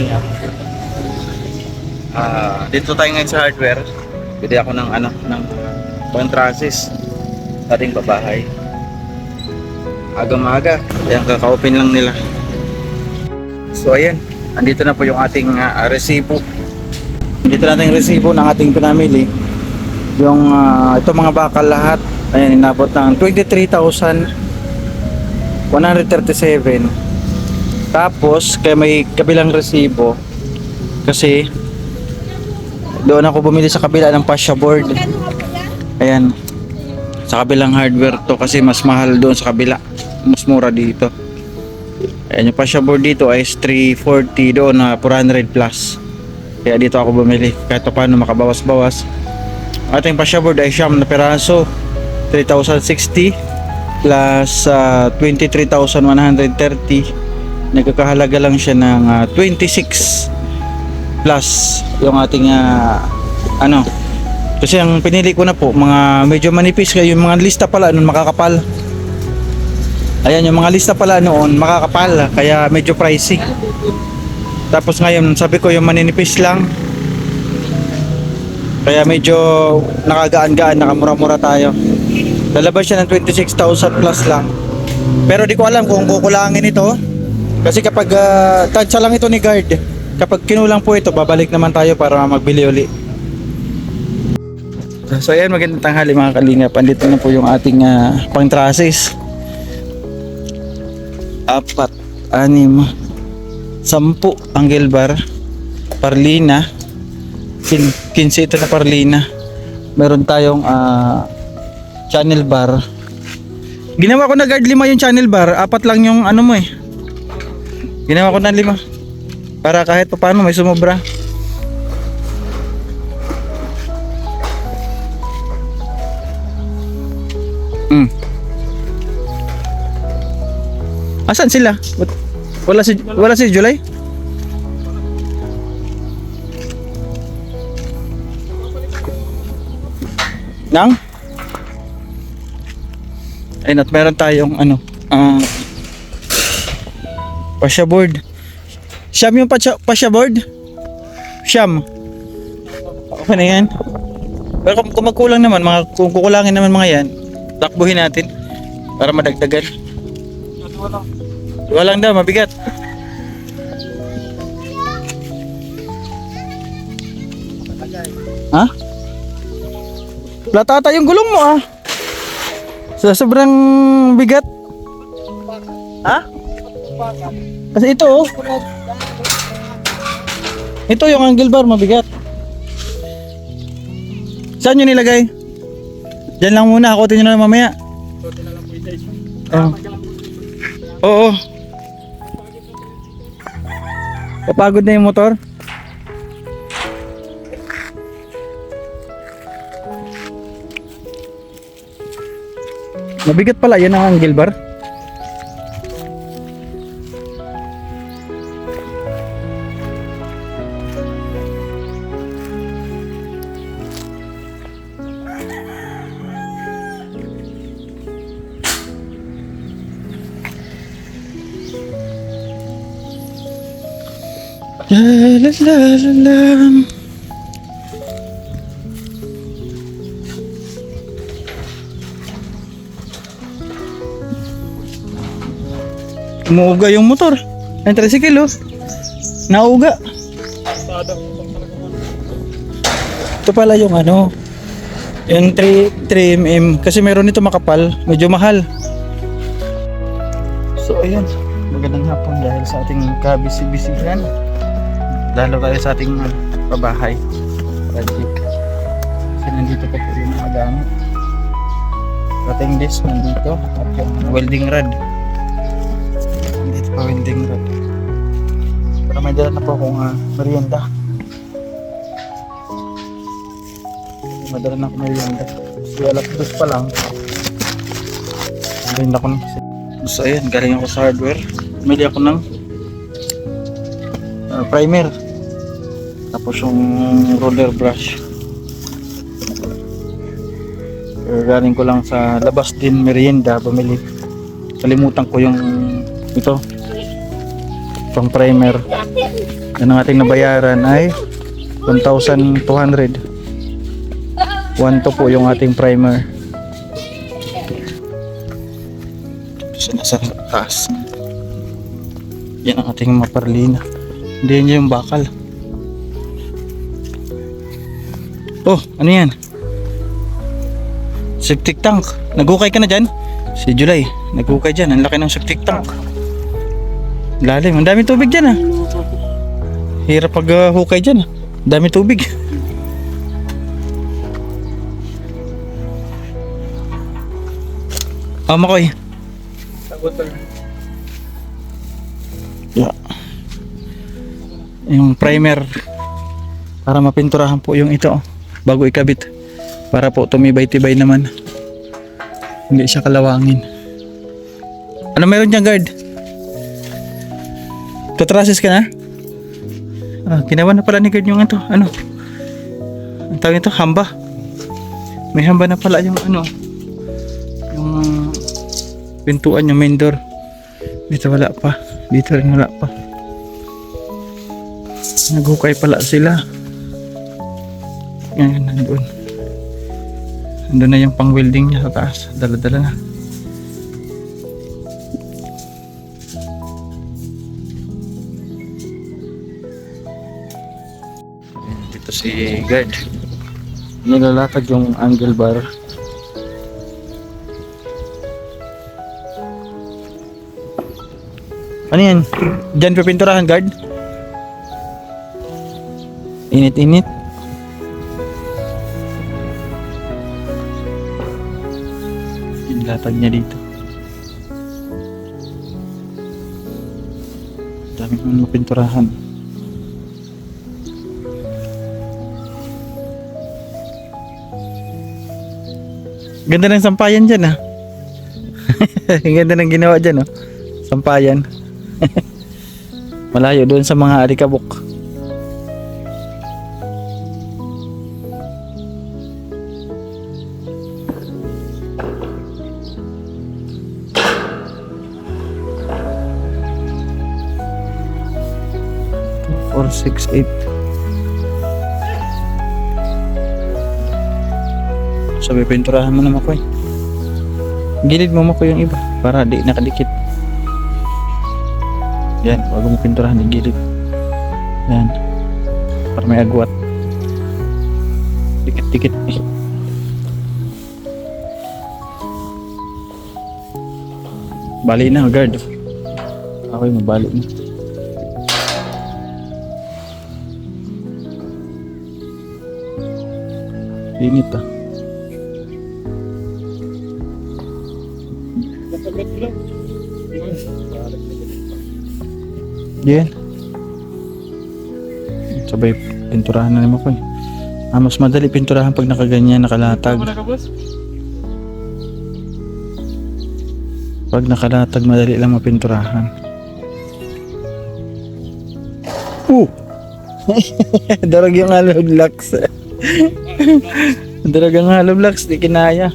kalingap. Dito tayo ngayon sa hardware. Bili ako ng ng pantrasis sa ating babahay. Aga-maga, ayan, kaka-open lang nila. So ayan, andito na po yung ating resibo. Dito natin yung resibo ng ating pinamili. Yung ito mga bakal lahat, ayan, inabot ng 23,137. Tapos kaya may kabilang resibo kasi doon ako bumili sa kabila ng fascia board. Ayan, sa kabilang hardware to kasi mas mahal doon sa kabila, mas mura dito. Ayan, yung fascia board dito ay 340, doon na 400 plus. Kaya dito ako bumili kahit paano makabawas-bawas. Ating fascia board ay siyam na peraso, 3,060 plus 23,130. Nagkakahalaga lang siya ng 26 plus yung ating kasi ang pinili ko na po mga medyo manipis, kaya yung mga lista pala noon makakapal. Ayan, yung mga lista pala noon makakapal kaya medyo pricey. Tapos ngayon sabi ko yung maninipis lang kaya medyo nakagaan-gaan, nakamura-mura tayo. Lalabas siya ng 26,000 plus lang. Pero di ko alam kung kukulangin ito kasi kapag tansya lang ito ni guard. Kapag kinulang po ito, babalik naman tayo para magbili uli. So ayan, magandang tanghali mga kalingap. Andito na po yung ating pang-traces. 4, 6, 10 angle bar, parlina, 15 ito na parlina. Meron tayong channel bar. Ginawa ko na guard 5 yung channel bar, 4 lang yung mo eh. Ginawa ko na 5 para kahit pa paano may sumobra. Asan sila? Wala si July? Nang? Ayun, at meron tayong fascia board. Siyam yung fascia board? Siyam. Okay na yan. Pero kung magkulang naman, kung kukulangin naman mga yan, takbuhin natin para madagdagan. Walang daw, mabigat. Ha? Platata yung gulong mo sa sobrang bigat. Ha? Kasi ito ito yung angle bar mabigat. Saan nyo nilagay? Diyan lang muna, hakutin nyo na mamaya. Oo. Papagod na yung motor. Mabigat pala yan ang angle bar. La la la la la. Umuuga yung motor. Ang tricycle nauga. Ito pala yung yung 3mm kasi meron nito makapal, medyo mahal. So ayan, magandang hapon dahil sa ating kabisi-bisihan. Dahil tayo sa ating pabahay project. Kasi nandito pa po yung mga gamit. Cutting disc nandito at yung welding rod. Nandito pa welding rod. Pero may dala na po akong merienda. Madala na ako merienda. So alas 2 pa lang. Merienda ko na. So ayan, galing ako sa hardware. Bumili ako ng primer. Tapos yung roller brush. Galing ko lang sa labas din merienda bumili. Kalimutan ko yung ito. pang primer. Yan ang ating nabayaran ay 1,200. 1 to po yung ating primer. So, nasa taas. Yan ang ating maparlina. Hindi niya yung bakal. Oh, ano yan? Septic tank. Nagukay ka na dyan? Si July, nagukay dyan. Ang laki ng septic tank. Lalim. Ang daming tubig dyan ah. Hirap pag hukay dyan ah. Dami tubig. Oh, Makoy. Yeah. Yung primer para mapinturahan po yung ito bago ikabit para po tumibay-tibay naman, hindi siya kalawangin. Ano meron dyan, guard? Tutrasis ka na? Ginawa na pala ni guard yung ito. Ano ang tawag ito? Hamba. May hamba na pala yung ano, yung pintuan, yung main door. Dito wala pa. Dito rin wala pa. Naghukay pala sila. Ngayon nandun. Nandun na yung pang welding niya sa taas. Dala-dala na. Dito si guard. Nilalatag yung angle bar. Ano yan? Diyan pipinturahan, guard? Init-init. Latag niya dito. Dami naman mapinturahan. Ganda ng sampayan dyan ah. Ganda ng ginawa dyan oh. Sampayan. Malayo doon sa mga alikabok. Or 6-8. Sabi pinturahan mo na Makoy. Gilid mo Makoy yung iba para di nakadikit. Yan, wag mo pinturahan yung gilid. Yan. Para may agwat. Dikit-dikit eh. Bali na, guard. Ako yung mabali na. Init ah. Yan. Sabay pinturahan na naman ko eh. Mas madali pinturahan pag nakaganyan, nakalatag. Pag nakalatag, madali lang mapinturahan. Darag yung hollow blocks. Darag yung hollow blocks, di kinaya.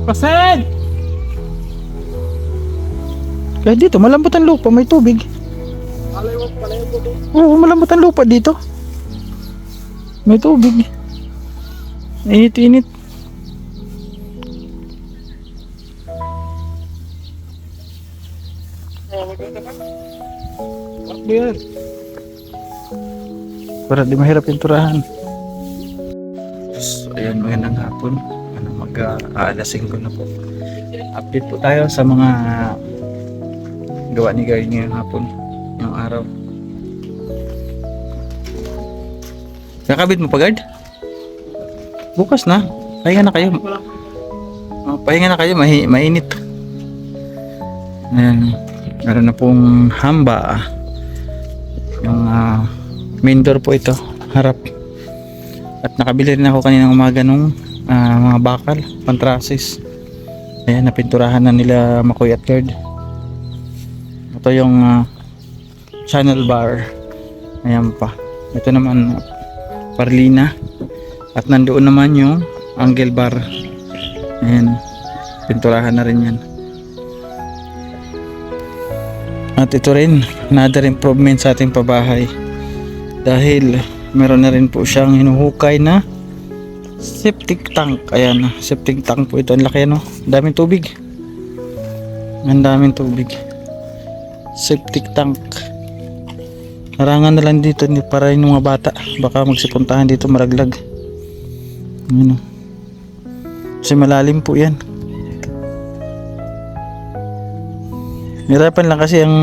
Pasen! Kaya dito, malambot ang lupa, may tubig. Palayo po dito. Oo, malambot ang lupa dito. May tubig. Init-init. Bakit yan? Para di mahirap pinturahan. So, ayan, magandang hapon. Mag-aalasing ko na po. Update po tayo sa mga gawa ni Guard ngayong hapon, ngayong araw. Kakabit mo pa, Guard? Bukas na. Pahinga na kayo. Pahinga na kayo, mainit. Ayan. Meron na pong hamba. Yung main door po ito, harap. At nakabili rin ako kaninang umaga nung mga bakal, pantrasis. Ayan, napinturahan na nila Makoy at Guard. Ito yung channel bar. Ayan pa. Ito naman Parlina. At nandoon naman yung angle bar. Ayan. Pinturahan na rin yan. At ito rin, another improvement sa ating pabahay. Dahil meron na rin po siyang hinuhukay na septic tank. Ayan, septic tank po ito. Ang laki, no? Daming tubig. Ang daming tubig. Septic tank. Harangan na lang dito para yung mga bata. Baka magsipuntahan dito maraglag. Ano? Kasi malalim po yan. Hirapan lang kasi ang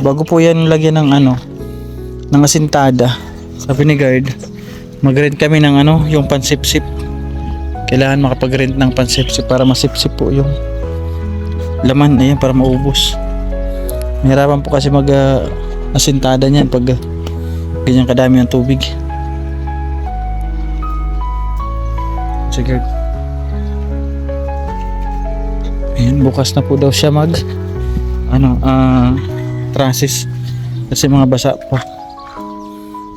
bago po yan lagyan ng ng asintada. Sabi ni guard, mag-rent kami ng yung pansipsip. Kailangan makapag-rent ng pansipsip para masipsip po yung laman. Ayan, para maubos. Hirapan po kasi mag asintada niyan pag ganyan kadami ng tubig. Sige. Ayan, bukas na po daw siya mag trusses kasi mga basa pa.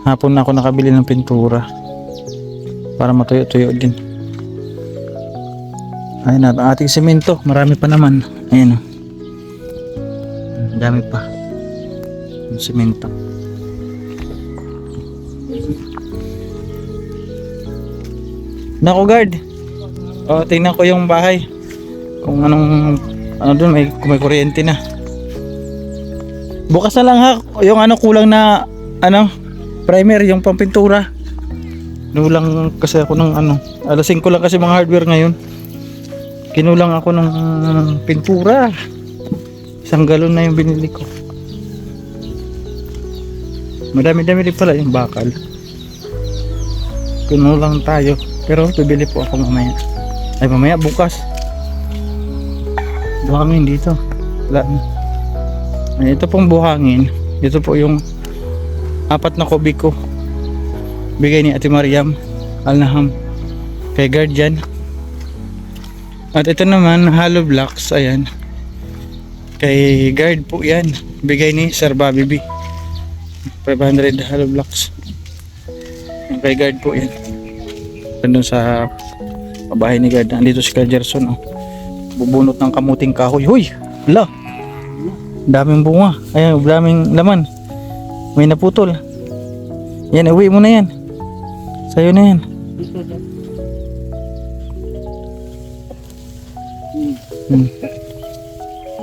Hapon na ako nakabili ng pintura para matuyo-tuyo din. Ayun na, ang ating semento, marami pa naman. Ayun, dami pa yung semento. Nako guard, tingnan ko yung bahay kung doon kung may kuryente na. Bukas na lang ha, yung kulang na primer, yung pampintura. Kinulang kasi ako ng alas 5 lang kasi mga hardware ngayon. Kinulang ako ng pintura. 1 galon na yung binili ko. Madami-dami rin pala yung bakal. Kinulang tayo, pero bibili po ako mamaya. Ay, mamaya, bukas. Buhangin dito. Wala na. Ay, ito pong buhangin. Ito po yung 4 na kubiko. Bigay ni Ate Mariam Alnaham kay guardian. At ito naman hollow blocks. Ayan, kay guard po yan. Bigay ni Sir Bobby B. 500 hollow blocks. Yung kay guard po yan. Doon sa bahay ni guard. Andito si Gerson. Bubunot ng kamuting kahoy. Huy! Hala! Daming bunga. Ayan, daming laman. May naputol. Yan, uwi mo na yan. Sa'yo na yan.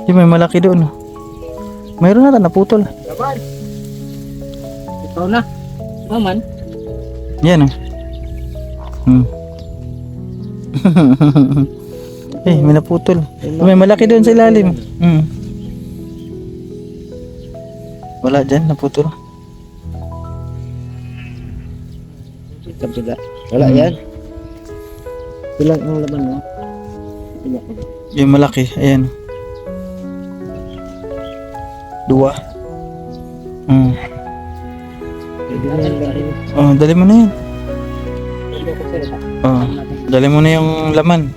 Yung may malaki doon. Mayroon na naputol. Laban. Ikaw na. Naman. Yan may naputol. May malaki doon sa ilalim. Wala dyan, naputol. Wala yan. Ilang ang laman mo? Yung malaki, ayan. 2. Dali mo na yan. Dali mo na yung laman.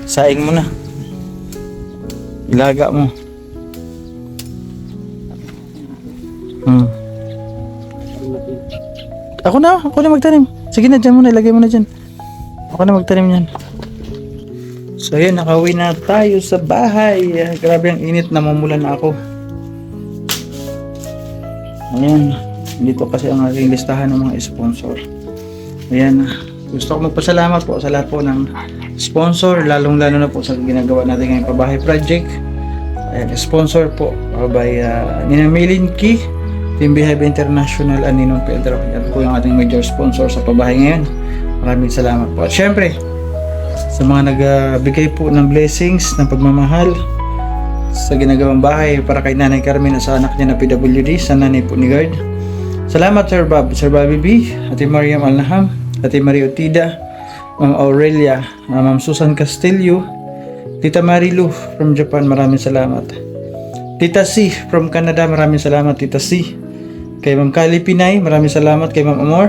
Saing mo na. Ilaga mo. Ako na magtanim. Sige na, dyan mo na, ilagay mo na dyan. Ako na magtanim yan. So yun, nakauwi na tayo sa bahay. Grabe ang init, namumulan na ako. Ayan, dito kasi ang aking listahan ng mga sponsor. Ayan, gusto ko magpasalamat po sa lahat po ng sponsor, lalong lalo na po sa ginagawa natin ngayong pabahay project. Ayan, sponsor po by Nina Melinki, Team Behave International, and Ninong Pedro. Yan po yung ating major sponsor sa pabahay ngayon. Maraming salamat po. At syempre, sa mga nagbigay po ng blessings, ng pagmamahal sa ginagawang bahay para kay Nanay Carmen at sa anak niya na PWD, sa nanay po ni Guard. Salamat Sir Bobby B, Ate Mariam Alnaham, Ate Maria Otida, Ma'am Aurelia, Ma'am Susan Castillo, Tita Marilu from Japan, maraming salamat. Tita C from Canada, maraming salamat Tita C. Kay Ma'am Kali Pinay, maraming salamat. Kay Ma'am Amor,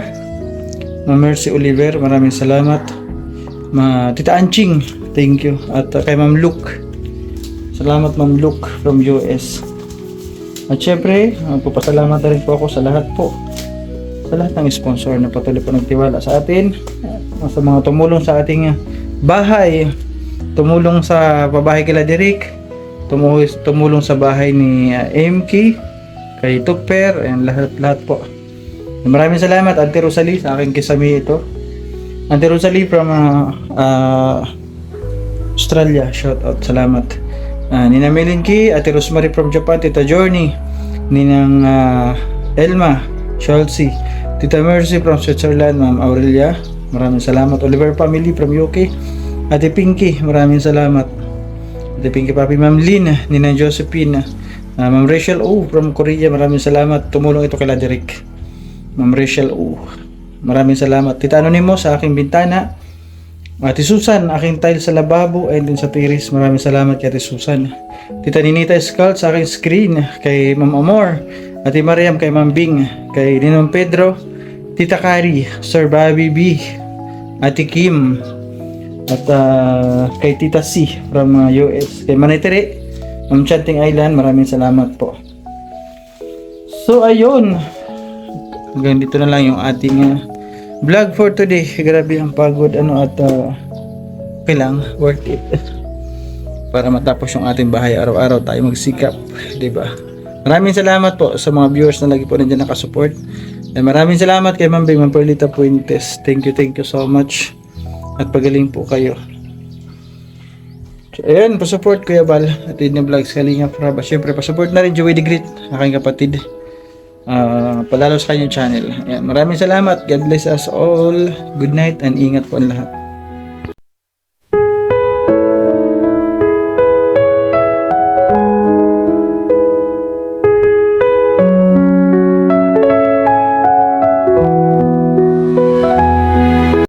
Ma'am Mercy Oliver, maraming salamat. Tita Anching, thank you. At kay Ma'am Luke, salamat Ma'am Luke from US. At syempre, magpapasalamat na rin po ako sa lahat po. Sa sa lahat ng sponsor na patuloy po nagtiwala sa atin, sa mga tumulong sa ating bahay, tumulong sa pabahay kila Derek, tumulong sa bahay ni MK, kay Tupper, and lahat po. Maraming salamat Auntie Rosalie sa aking kisami ito. Auntie Rosalie from Australia, shout out, salamat. Nina Melinki, Ate Rosemary from Japan, Tita Journey, Ninang Elma, Chelsea, Tita Mercy from Switzerland, Ma'am Aurelia, maraming salamat. Oliver family from UK, Ate Pinky, maraming salamat. Ate Pinky Papi, Ma'am Lynn, Ninang Josephine, Ma'am Rachel O from Korea, maraming salamat. Tumulong ito kay Derek. Ma'am Rachel O, maraming salamat. Tita Anonymous sa aking bintana, Ate Susan, aking tile sa lababo and din sa tiris, maraming salamat kay Ate Susan. Tita Ninita Scald sa aking screen, kay Ma'am Amor, Ate Mariam, kay Ma'am Bing, kay Ninong Pedro, Tita Kari, Sir Bobby B, Ate Kim, at kay Tita C from US, kay Manitere, Ma'am Chanting Island, maraming salamat po. So ayun, hanggang dito na lang yung ating vlog for today. Grabe ang pagod at okay lang, worth it para matapos yung ating bahay. Araw-araw tayo magsikap, diba? Maraming salamat po sa mga viewers na lagi po nandiyan nakasupport, and maraming salamat kay Ma'am Bing, Ma'am Perlita Puentes. Thank you so much, at pagaling po kayo. So, ayan, pasupport Kuya Bal at Edna Vlogs, Kalinga Praba. Siyempre pasupport na rin Joey the Great, aking kapatid, palalo sa kanyang channel. Ayan, maraming salamat. God bless us all. Good night and ingat po ang lahat.